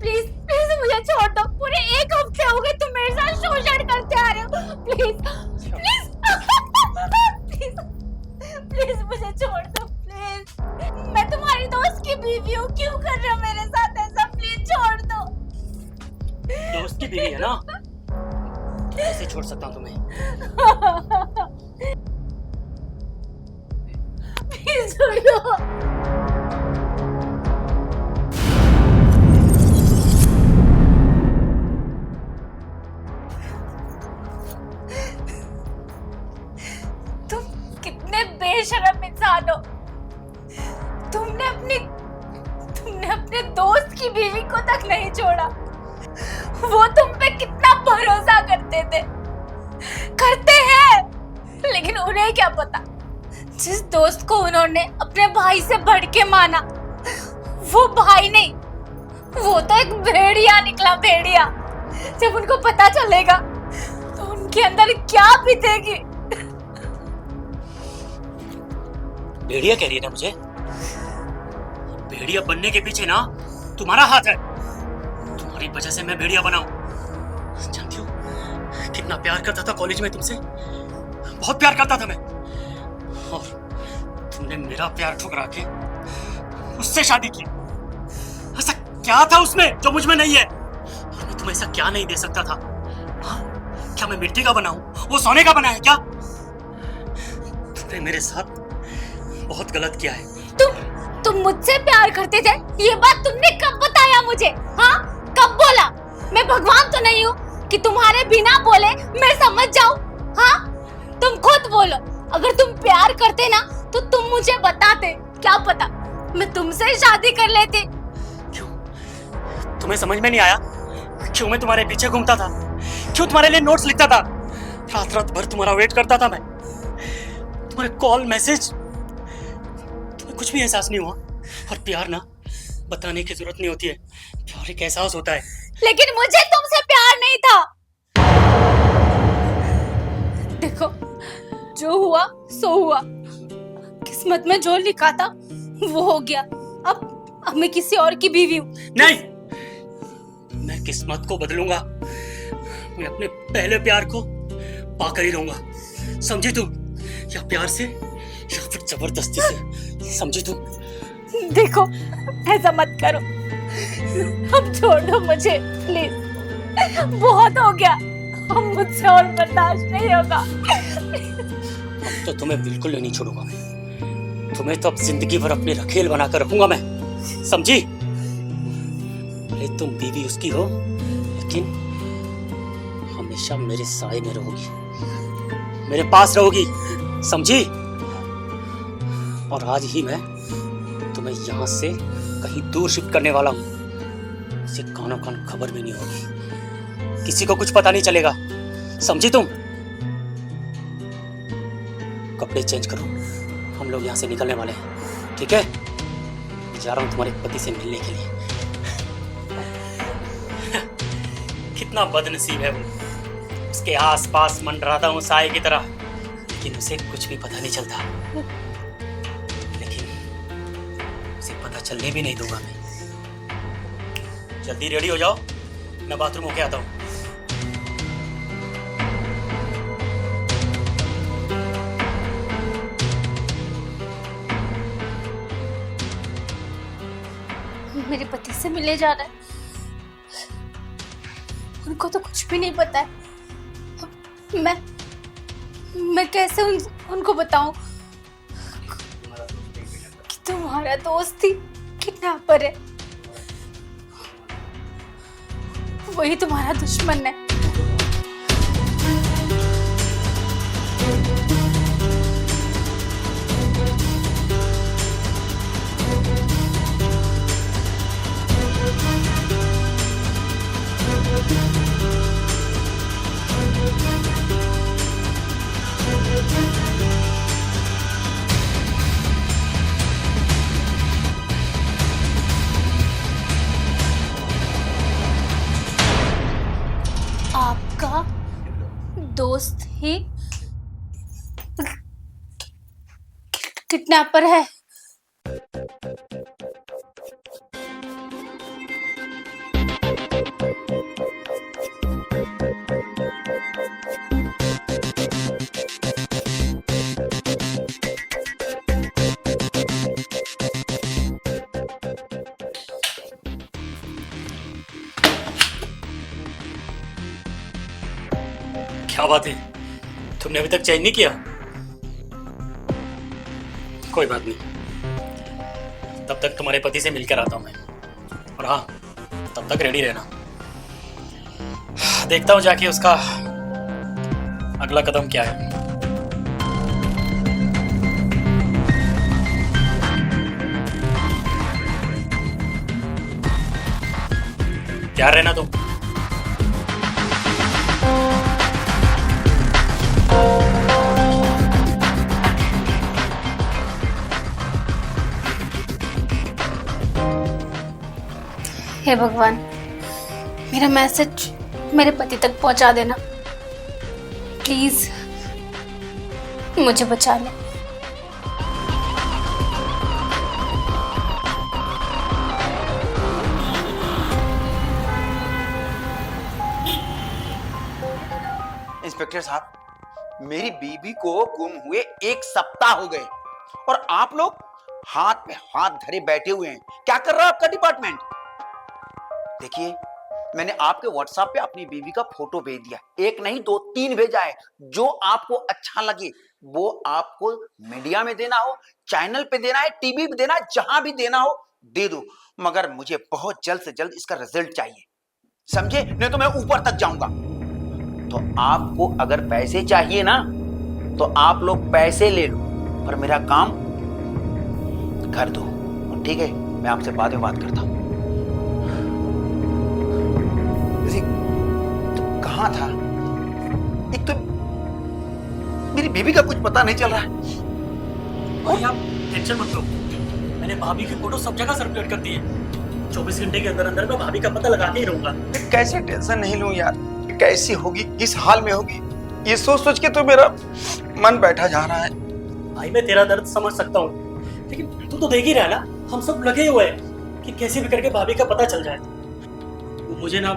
Please please मुझे छोड़ दो। पूरे 1 हफ्ते हो गए तुम मेरे साथ शोषण करते आ रहे हो। प्लीज प्लीज प्लीज प्लीज मुझे छोड़ दो प्लीज। मैं तुम्हारी दोस्त की बीवी हूँ, क्यों कर रहे हो मेरे साथ ऐसा? प्लीज छोड़ दो। दोस्त की बीवी है ना, कैसे छोड़ सकता हूँ तुम्हें? प्लीज छोड़ो। तुम कितने बेशरम इंसान हो। तुमने अपने दोस्त की बीवी को तक नहीं छोड़ा। वो तुम पे कितना भरोसा करते थे, करते हैं, लेकिन उन्हें क्या पता जिस दोस्त को उन्होंने अपने भाई से बढ़ के माना, वो भाई नहीं, वो तो एक भेड़िया निकला, भेड़िया। जब उनको पता चलेगा तो उनके अंदर क्या बीतेगी। भेड़िया कह रही है ना मुझे? भेड़िया बनने के पीछे ना तुम्हारा हाथ है। तुम्हारी वजह से मैं भेड़िया बना हूं। जानती हो कितना प्यार करता था कॉलेज में तुमसे, बहुत प्यार करता था मैं, और तुमने मेरा प्यार ठुकरा के उससे शादी की। ऐसा क्या था उसमें जो मुझ में नहीं है? और मैं तुम्हें ऐसा क्या नहीं दे सकता था? हाँ? क्या मैं मिट्टी का बना हूं, वो सोने का बना है क्या? तुमने मेरे साथ बहुत गलत किया है। तुम मुझसे प्यार करते थे, ये बात तुमने कब बताया मुझे? हाँ, कब बोला? मैं भगवान तो नहीं हूँ कि तुम्हारे बिना बोले मैं समझ जाऊं। हाँ, तुम खुद बोलो। अगर तुम प्यार करते ना तो तुम मुझे बताते, क्या पता मैं तुमसे शादी कर लेती। क्यों? तुम्हें समझ में नहीं आया क्यों मैं तुम्हारे पीछे घूमता था? क्यों तुम्हारे लिए नोट्स लिखता था? रात रात भर तुम्हारा वेट करता था मैं, तुम्हारे कॉल मैसेज। तुम्हें कुछ भी एहसास नहीं हुआ? और प्यार ना बताने की जरूरत नहीं होती है, प्यार एक एहसास होता है। लेकिन मुझे तुमसे प्यार नहीं था। देखो, जो हुआ सो हुआ। किस्मत में जो लिखा था वो हो गया। अब मैं किसी और की बीवी हूँ। नहीं, मैं किस्मत को बदलूंगा। मैं अपने पहले प्यार को पाकर ही रहूंगा। समझी तुम? या प्यार से या फिर जबरदस्ती से, समझी तुम? देखो, ऐसा मत करो। अब छोड़ दो मुझे प्लीज। बहुत हो गया, अब मुझसे और बर्दाश्त नहीं होगा। अब तो तुम्हें बिल्कुल नहीं छोड़ूंगा मैं। तुम्हें तो अब जिंदगी भर अपनी रखेल बनाकर रखूंगा मैं, समझी? भले तुम बीवी उसकी हो, लेकिन हमेशा मेरे साए में रहोगी, मेरे पास रहोगी, समझी? और आज ही मैं तुम्हें यहाँ से कहीं दूर शिफ्ट करने वाला हूँ। इसे कानों कान खबर भी नहीं होगी, किसी को कुछ पता नहीं चलेगा, समझी तुम? कपड़े चेंज करो, हम लोग यहाँ से निकलने वाले हैं, ठीक है? जा रहा हूँ तुम्हारे पति से मिलने के लिए। कितना बदनसीब है वो, उसके आसपास मंडराता हूँ साए की तरह, लेकिन उसे कुछ भी पता नहीं चलता। लेकिन उसे पता चलने भी नहीं दूंगा मैं। जल्दी रेडी हो जाओ, मैं बाथरूम होके आता हूँ। मेरे पति से मिले जा रहा है, उनको तो कुछ भी नहीं पता है। मैं कैसे उनको बताऊं कि तुम्हारा दोस्त ही किडनैपर है, वही तुम्हारा दुश्मन है। आपका दोस्त ही किडनैपर है? बात है, तुमने अभी तक चेंज नहीं किया? कोई बात नहीं, तब तक तुम्हारे पति से मिलकर आता हूं मैं। और हाँ, तब तक रेडी रहना। देखता हूं जाके उसका अगला कदम क्या है। तैयार रहना तुम। हे भगवान, मेरा मैसेज मेरे पति तक पहुंचा देना प्लीज, मुझे बचा लो। इंस्पेक्टर साहब, मेरी बीवी को गुम हुए 1 सप्ताह हो गए और आप लोग हाथ में हाथ धरे बैठे हुए हैं। क्या कर रहा है आपका डिपार्टमेंट? देखिए, मैंने आपके व्हाट्सएप पे अपनी बीवी का फोटो भेज दिया, 1 नहीं 2 3 भेजा है। जो आपको अच्छा लगे वो आपको मीडिया में देना हो, चैनल पे देना है, टीवी पे देना है, जहां भी देना हो दे दो, मगर मुझे बहुत जल्द से जल्द इसका रिजल्ट चाहिए, समझे? नहीं तो मैं ऊपर तक जाऊंगा। तो आपको अगर पैसे चाहिए ना तो आप लोग पैसे ले लो, पर मेरा काम कर दो, ठीक है? मैं आपसे बाद में बात करता हूं। तो कहां था? एक तो मेरी बीवी का कुछ पता नहीं चल रहा है। भाई आप टेंशन मत लो, मैंने भाभी की फोटो सब जगह सर्कुलेट कर दी है। 24 घंटे के अंदर अंदर मैं भाभी का पता लगा के ही रहूंगा। कैसे टेंशन नहीं लूं यार, कैसी होगी, किस हाल में होगी, ये सोच सोच के तो मेरा मन बैठा जा रहा है। भाई मैं तेरा दर्द समझ सकता हूँ, लेकिन तू तो देख ही रहा है ना, हम सब लगे हुए हैं कि कैसे भी करके भाभी का पता चल जाए। मुझे ना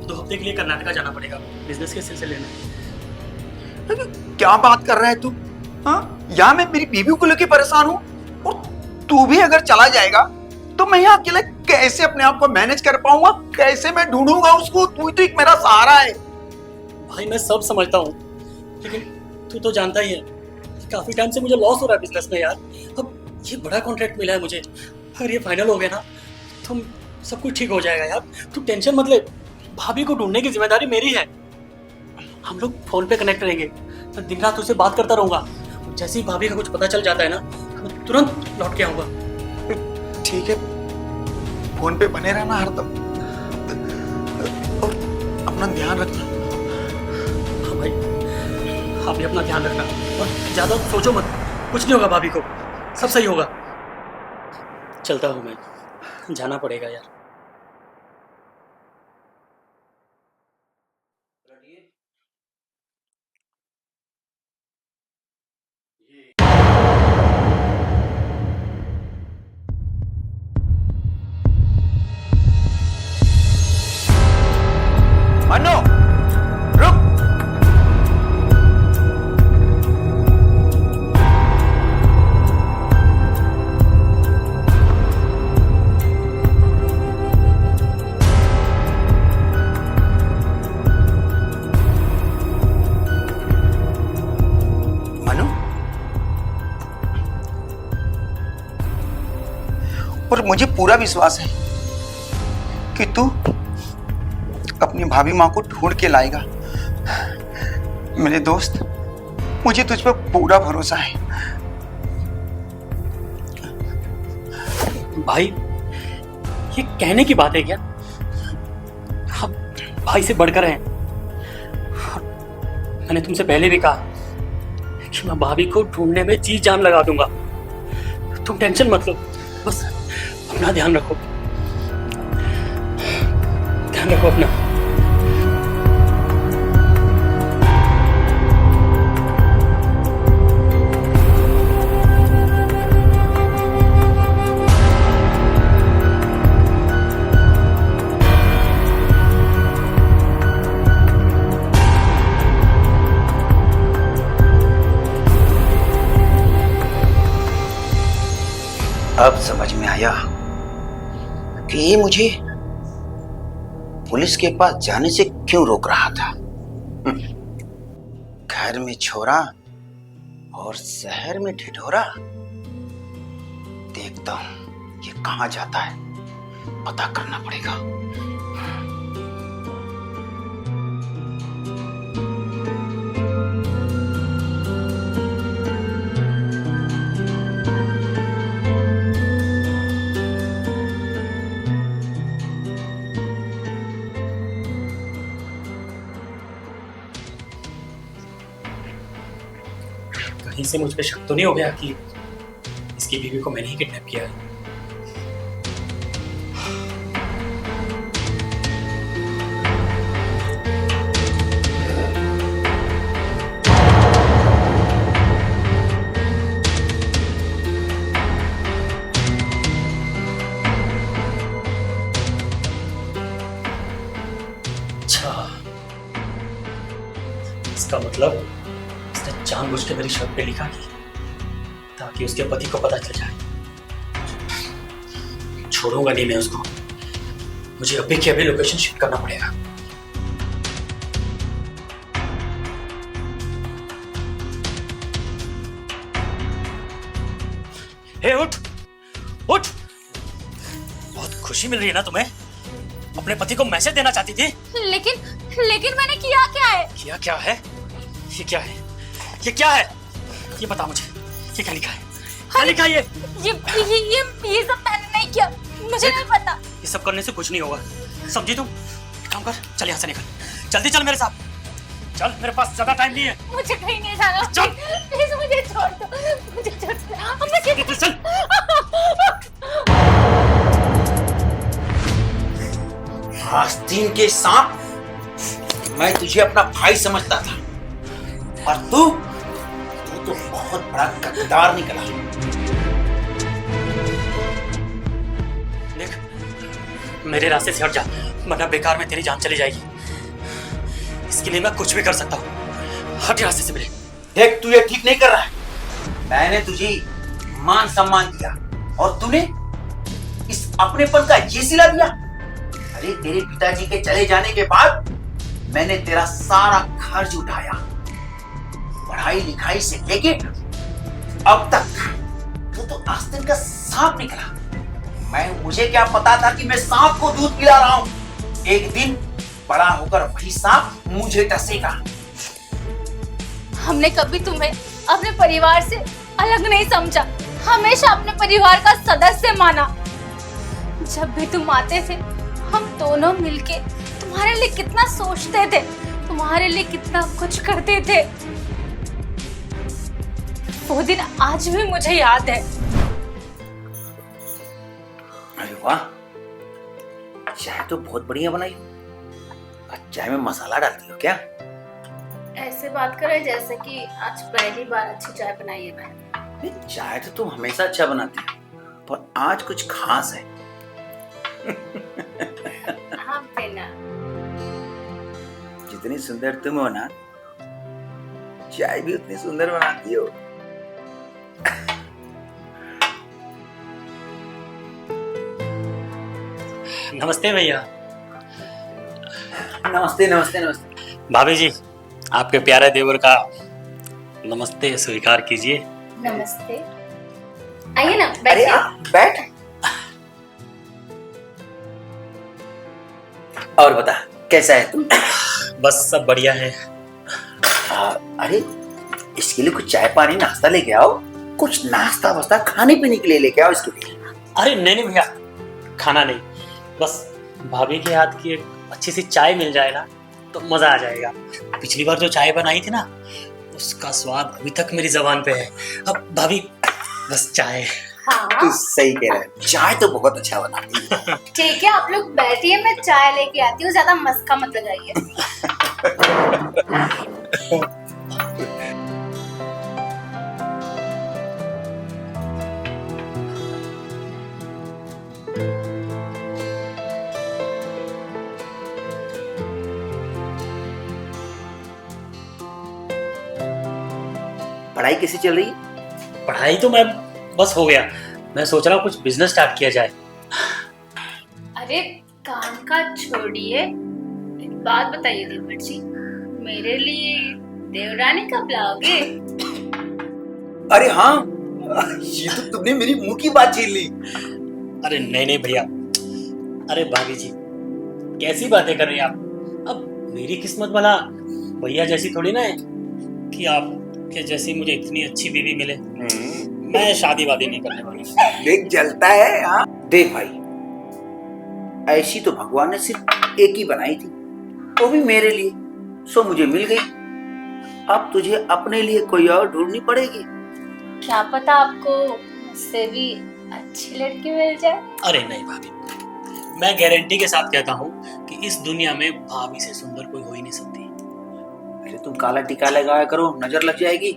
2 हफ्ते के लिए कर्नाटका जाना पड़ेगा बिजनेस के सिलसिले में। क्या बात कर रहा है तू? हाँ, यहाँ मैं मेरी बीवी को लेके परेशान हूँ और तू भी अगर चला जाएगा तो मैं यहाँ अकेले कैसे अपने आप को मैनेज कर पाऊंगा? कैसे मैं ढूंढूंगा उसको? तू ही तो एक मेरा सहारा है। भाई मैं सब समझता हूँ, लेकिन तू तो जानता ही है काफी टाइम से मुझे लॉस हो रहा है बिजनेस में यार। अब ये बड़ा कॉन्ट्रैक्ट मिला है मुझे, अगर ये फाइनल हो गया ना तो सब कुछ ठीक हो जाएगा यार। तू टेंशन मत ले, भाभी को ढूंढने की जिम्मेदारी मेरी है। हम लोग फोन पे कनेक्ट रहेंगे, मैं दिन रात उससे बात करता रहूंगा। जैसे ही भाभी का कुछ पता चल जाता है ना, मैं तुरंत लौट के आऊंगा। ठीक है, फोन पे बने रहना हरदम और अपना ध्यान रखना। हाँ भाई, आप भी अपना ध्यान रखना और ज्यादा सोचो मत, कुछ नहीं होगा भाभी को, सब सही होगा। चलता हूँ मैं, जाना पड़ेगा यार। मनु, रुक। मनु, और मुझे पूरा विश्वास है कि तू अपनी भाभी माँ को ढूंढ के लाएगा। मेरे दोस्त, मुझे तुझ पर पूरा भरोसा है। भाई ये कहने की बात है क्या? आप भाई से बढ़कर हैं। मैंने तुमसे पहले भी कहा कि मैं भाभी को ढूंढने में जी जान लगा दूंगा। तुम टेंशन मत लो, बस अपना ध्यान रखो, ध्यान रखो अपना। अब समझ में आया कि ये मुझे पुलिस के पास जाने से क्यों रोक रहा था। घर में छोरा और शहर में ढिढोरा। देखता हूं ये कहां जाता है, पता करना पड़ेगा। कहीं से मुझ पे शक तो नहीं हो गया कि इसकी बीवी को मैंने ही किडनैप किया है? अच्छा, इसका मतलब उसने जानबूझ के मेरी शर्ट पे लिखा कि ताकि उसके पति को पता चल जाए। छोड़ूंगा नहीं मैं उसको। मुझे अभी के अभी लोकेशन शिफ्ट करना पड़ेगा। हे उठ उठ, बहुत खुशी मिल रही है ना तुम्हें? अपने पति को मैसेज देना चाहती थी, लेकिन मैंने किया क्या है? किया क्या है? ये क्या है? ये क्या है? ये बता मुझे, ये क्या लिखा है? क्या लिखा है ये सब मैंने नहीं किया, मुझे नहीं पता। ये सब करने से कुछ नहीं होगा, समझी तुम? एक काम कर, चल यहाँ से निकल, जल्दी चल मेरे साथ चल, मेरे पास ज्यादा टाइम नहीं है। मुझे कहीं नहीं जाना, चल प्लीज मुझे छोड़ दो, मुझे छोड़ दो। चल। आस्तीन के सांप, मैं तुझे अपना भाई समझता था और तू तो बहुत बड़ा गद्दार निकला। देख, मेरे रास्ते से हट जा, वरना बेकार में तेरी जान चली जाएगी। इसके लिए मैं कुछ भी कर सकता हूँ। हट रास्ते से मेरे। देख, तू ये ठीक नहीं कर रहा है। मैंने तुझे मान सम्मान दिया और तूने इस अपनेपन का ये सिला दिया। अरे तेरे पिताजी के चले जाने के बाद मैंने तेरा सारा खर्च उठाया, पढ़ाई लिखाई से लेके अब तक। तू तो आस्तीन का सांप निकला। मुझे क्या पता था कि मैं सांप को दूध पिला रहा हूं। एक दिन बड़ा होकर वही सांप मुझे डसेगा। हमने कभी तुम्हें अपने परिवार से अलग नहीं समझा, हमेशा अपने परिवार का सदस्य माना। जब भी तुम आते थे, हम दोनों मिलके तुम्हारे लिए कितना सोचते थे, तुम्हारे लिए कितना कुछ करते थे। वो दिन आज भी मुझे याद है। अरे वाह, चाय तो बहुत बढ़िया बनाई। चाय में मसाला डालती हो क्या? ऐसे बात करें जैसे कि आज पहली बार अच्छी चाय बनाई है मैंने। चाय तो तुम हमेशा अच्छा बनाती हो, पर आज कुछ खास है। हाँ बेना, जितनी सुंदर तुम हो ना, चाय भी उतनी सुंदर बनाती हो। नमस्ते भैया। नमस्ते नमस्ते नमस्ते। भाभी जी, आपके प्यारे देवर का नमस्ते स्वीकार कीजिए। नमस्ते, आइए ना, अरे बैठिए। बैठ। और बता, कैसा है तू? बस सब बढ़िया है। अरे इसके लिए कुछ चाय पानी नाश्ता लेके आओ, कुछ नाश्ता वास्ता खाने पीने के लिए लेके आओ इसके लिए। अरे नहीं भैया, खाना नहीं, बस भाभी के हाथ की एक अच्छी सी चाय मिल जाए ना तो मजा आ जाएगा। पिछली बार जो चाय बनाई थी ना, उसका स्वाद अभी तक मेरी जबान पे है। अब भाभी बस चाय। हाँ तू सही कह रहा है, चाय तो बहुत अच्छा बनाती है। ठीक है, आप लोग बैठिए, मैं चाय लेके आती हूँ, ज्यादा मस्का मत लगाइए। पढ़ाई कैसी चल रही है? पढ़ाई तो मैं बस हो गया, मैं सोच रहा हूँ कुछ बिजनेस स्टार्ट किया जाए। अरे काम का छोड़िए, एक बात बताइए देवर जी, मेरे लिए देवरानी कब लाओगे? अरे हाँ, ये तो तुमने मेरी मुंह की बात छीन ली। अरे नहीं नहीं भैया, अरे भाभी जी कैसी बातें कर रही हैं आप? अब मेरी किस्मत भला भैया जैसी थोड़ी ना है कि आप के जैसी मुझे इतनी अच्छी बीवी मिले। मैं शादी वादी नहीं करने वाला। देख जलता है। हाँ देख भाई, ऐसी तो भगवान ने सिर्फ एक ही बनाई थी, वो भी मेरे लिए, सो मुझे मिल गई। अब तुझे अपने लिए कोई और ढूंढनी पड़ेगी। क्या पता आपको मुझसे भी अच्छी लड़की मिल जाए। अरे नहीं भाभी, मैं गारंटी के साथ कहता हूँ कि इस दुनिया में भाभी से सुंदर कोई हो ही नहीं सकती। अरे तुम काला टीका लगाया करो, नजर लग जाएगी,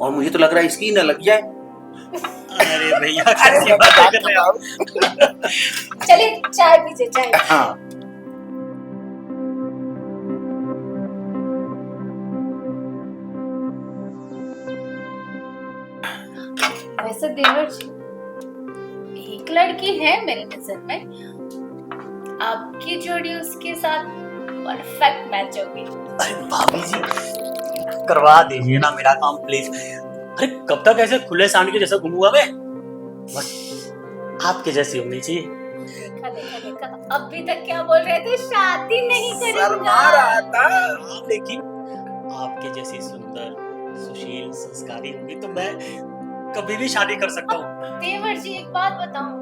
और मुझे तो लग रहा है इसकी न लग जाए। अरे भैया कैसी बातें कर रहे हो आप? चलिए चाय पीजिए, चाय। हाँ वैसे देवर जी, एक लड़की है मेरी नजर में, आपकी जोड़ी उसके साथ परफेक्ट मैच होगी। अरे भाभी जी करवा दीजिए ना मेरा काम प्लीज। अरे कब तक ऐसे खुले सांड के जैसा घूमूंगा मैं? बस आपके जैसी होनी चाहिए। देखा देखा देखा, अभी तक क्या बोल रहे थे, शादी नहीं शर्मा करूंगा। रहा था। हाँ, लेकिन आपके जैसी सुंदर सुशील संस्कारी होगी तो मैं कभी भी शादी कर सकता हूँ। देवर जी एक बात बताऊं,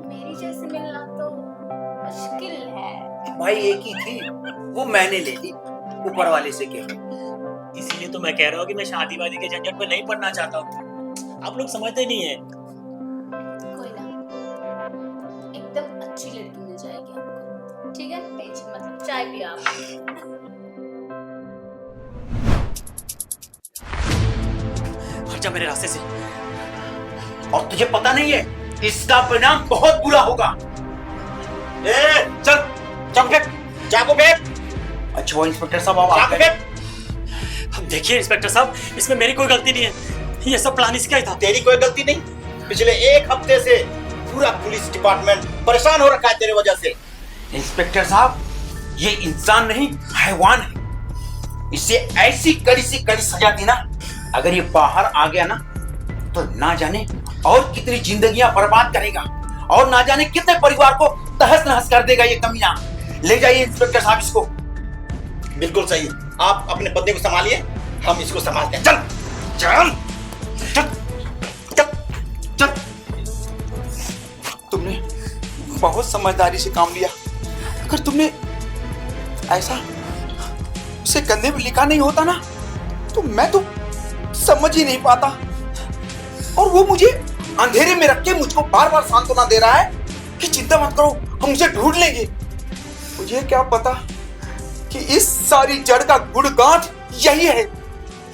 मेरी जैसे मिलना तो मुश्किल है। भाई एक ही थी, वो मैंने ले ली, ऊपर वाले से कह। इसीलिए तो मैं कह रहा हूँ कि मैं शादी वादी के झंझट में नहीं पड़ना चाहता हूँ। आप लोग समझते नहीं है। कोई ना, एकदम अच्छी लड़की मिल जाएगी आपको, ठीक है? टेंशन मत लो, चाय पियो आप। हट जा मेरे रास्ते से। और तुझे पता नहीं है इसका परिणाम बहुत बुरा होगा। ए, चल चाकू फेंक, चाकू फेंक। अच्छा वो इंस्पेक्टर साहब आप आ गए। अब देखिए इंस्पेक्टर साहब, इसमें मेरी कोई गलती नहीं है, ये सब प्लान इसका ही था। तेरी कोई गलती नहीं। पिछले एक हफ्ते से पूरा पुलिस डिपार्टमेंट परेशान हो रखा है तेरी वजह से। इंस्पेक्टर साहब, ये इंसान नहीं हैवान है, इसे ऐसी कड़ी से कड़ी सजा देना, अगर ये बाहर आ गया ना तो ना जाने और कितनी जिंदगियां बर्बाद करेगा, और ना जाने कितने परिवार को तहस नहस कर देगा ये कमीना। ले जाइए इंस्पेक्टर साहब इसको। बिल्कुल सही, आप अपने बंदे को संभालिए, हम इसको संभालते हैं। चल चल चल चल चल। तुमने बहुत समझदारी से काम लिया। अगर तुमने ऐसा उसे कंधे पे लिखा नहीं होता ना तो मैं तो समझ ही नहीं पाता। और वो मुझे अंधेरे में रख के मुझको बार बार सांत्वना दे रहा है कि चिंता मत करो, हम उसे ढूंढ लेंगे। मुझे क्या पता कि इस सारी जड़ का गुड़ गांठ यही है,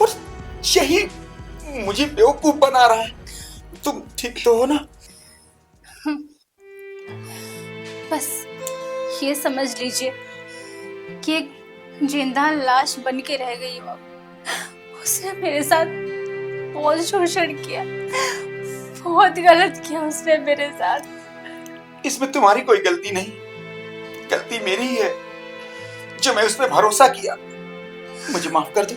और यही मुझे बेवकूफ बना रहा है। तुम ठीक तो हो ना? बस ये समझ लीजिए कि एक जिंदा लाश बन के रह गई हूँ अब। उसने मेरे साथ बहुत शोषण किया, बहुत गलत किया उसने मेरे साथ। इसमें तुम्हारी कोई गलती नहीं, गलती मेरी ही है जो मैं उस पर भरोसा किया। मुझे माफ कर दो।